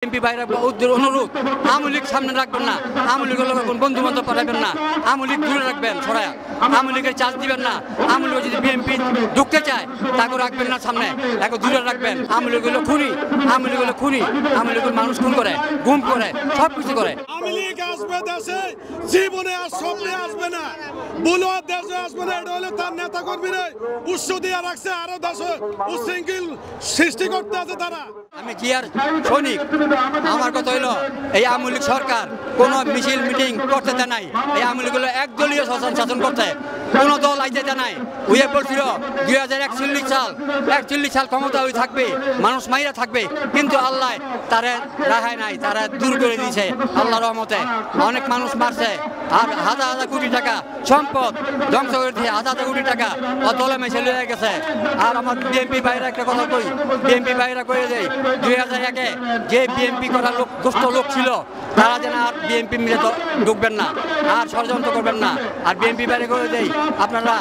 MP ভাইরা উদ্দের অনুরোধ আওয়ামী লীগ সামনে রাখবেন না, আওয়ামী লীগের লোক বন্ধু বান্ধব পাঠাবেন না, আওয়ামী লীগ দূরে রাখবেন সরায়া, আওয়ামী লীগের চার্জ দিবেন না, আওয়ামী লীগ যদি বিএনপি ঢুকতে চায় তাকে রাখবেন না সামনে, তাকে দূরে রাখবেন। আওয়ামী লীগ হলো খুনি, আওয়ামী লীগ হলো খুনি, আওয়ামী লীগের মানুষ খুন করে, গুম করে, সব কিছু করে। আওয়ামী লীগ আসবে দেশে, জীবনে আর স্বপ্নে আসবে না, বলো দেশে আসবে না। এটা হলে তার নেতা কর্মীরা উৎস দিয়ে রাখছে, আরো দেশে উচ্ছৃঙ্খল সৃষ্টি করতে আছে তারা। আমি কি আর সৈনিক, আমার কথা হইলো এই আওয়ামী লীগ সরকার কোনো মিছিল মিটিং করতে দেয় নাই। এই আওয়ামী লীগ হলো একদলীয় শাসন করতে, কোনো দল আইতে দেয় নাই। উইয়ে পড়ছিল 2041 সাল ক্ষমতা হয়ে থাকবে, মানুষ মাইরা থাকবে, কিন্তু আল্লাহ তারে রাহাই নাই, তারা দূর করে দিয়েছে আল্লাহর রহমতে। অনেক মানুষ মারছে, আর হাজার হাজার কোটি টাকা সম্পদ ধ্বংস করে দিয়ে হাজার হাজার কোটি টাকা দলে মেশে লয়ে গেছে। আর আমার বিএনপি ভাইরা একটা কথা কই, বিএনপি ভাইরা কয়ে দেয় 2001-এ যে বিএনপি করার লোক দুষ্ট লোক ছিল তারা যেন আর বিএনপি মিলে ঢুকবেন না, আর ষড়যন্ত্র করবেন না। আর বিএনপি বাইরে করে দেই আপনারা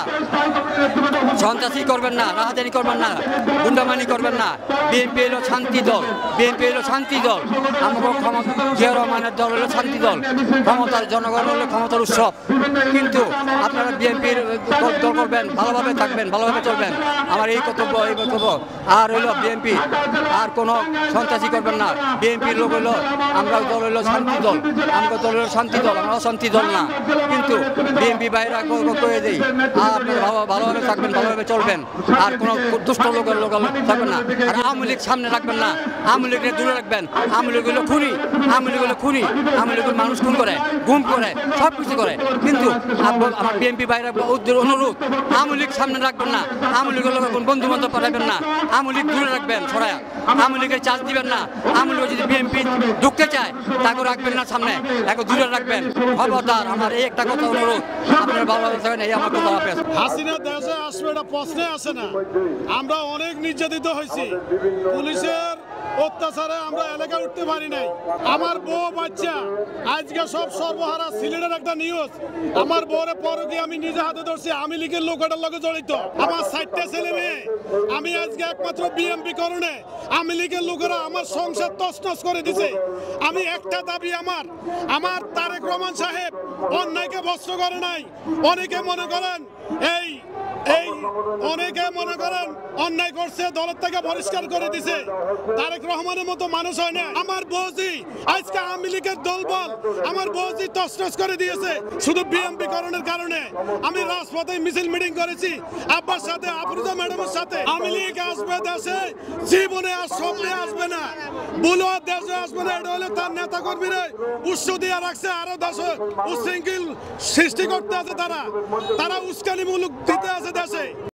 সন্ত্রাসী করবেন না, রাহাজানি করবেন না, গুন্ডামানি করবেন না। বিএনপি হলো শান্তি দল, বিএনপি হলো শান্তি দল। আমাকে ক্ষমতা জিয়া রহমানের দল হলো শান্তি দল, ক্ষমতার জনগণ হলো ক্ষমতার উৎসব। কিন্তু আপনারা বিএনপির দল করবেন, ভালোভাবে থাকবেন, ভালোভাবে চলবেন, আমার এই কর্তব্য। আর হইলো বিএনপি আর কোনো সন্ত্রাসী করবেন না। বিএনপির লোক হইলো আমরা দল হইলো শান্তি দল, আমরা দল হইলো শান্তি দল, আমরা অশান্তি দল না। কিন্তু বিএনপি বাইরা করে দেই আপনারা ভালোভাবে থাকবেন, ভালোভাবে চলবেন, আর কোনো দুষ্ট লোকের লোক থাকবেন না। আর আওয়ামী লীগ সামনে রাখবেন না, আওয়ামী লীগের দূরে রাখবেন। আওয়ামী লীগ হলো খুনি, আওয়ামী লীগ হলো খুনি, আওয়ামী লীগের মানুষ খুন করে, গুম করে, সব কিছু করে। কিন্তু আমার বিএনপি বাইরা উদ্দের অনুরোধ আওয়ামী লীগ সামনে রাখবেন না, আওয়ামী লীগের লোক বন্ধু বান্ধব পাঠাবেন না, আওয়ামী লীগ দূরে রাখবেন সরায়া, আওয়ামী লীগের চার্জ দিবেন না, আওয়ামী লীগ যদি বিএনপি ঢুকতে চায় তাকে রাখবেন না সামনে, তাকে দূরে রাখবেন। খবরদার, আমার এই একটা কথা অনুরোধ, আপনারা ভালোভাবে থাকবেন, এই আমার কথা। হাসিনা দেশে আসবে এটা প্রশ্নে আসে না। আমরা অনেক নির্যাতিত হয়েছি, পুলিশের অত্যাচারে আমরা এলাকায় উঠতে পারি নাই। আমার বউ বাচ্চা আজকে সব সর্বহারা। সিলেটের একটা নিউজ, আমার বউরে পরকে আমি নিজে হাতে ধরছি, আমি লীগের লোকটার লগে জড়িত। আমার 4টা ছেলে মেয়ে, আমি আজকে একমাত্র বিএনপি কারণে আমি লীগের লোকেরা আমার সংসার তছনছ করে দিছে। আমি একটা দাবি, আমার তারেক রহমান সাহেব অন্যায়কে ভস্ম করে নাই। অনেকে মনে করেন অনেকে মনে করেন অন্যায় করছে, দলের থেকে বহিষ্কার করে দিছে। তারেক রহমানের মতো মানুষ হয় না। আমার বউজি আজকে আওয়ামী লীগের দলবল আমার বউজি তছনছ করে দিয়েছে শুধু বিএনপি করণের কারণে। আমি রাজপথে মিছিল মিটিং করেছি আব্বার সাথে, আফরোজা ম্যাডামের সাথে। আওয়ামী লীগ আসবে দেশে, জীবনে আর স্বপ্নে আসবে না, বলো দেশে আসবে না। এটা হলে তার নেতা কর্মীরা উৎস দিয়ে রাখছে, আরো দেশে উচ্ছৃঙ্খল সৃষ্টি করতে আছে তারা উস্কানিমূলক দিতে আছে দেশে।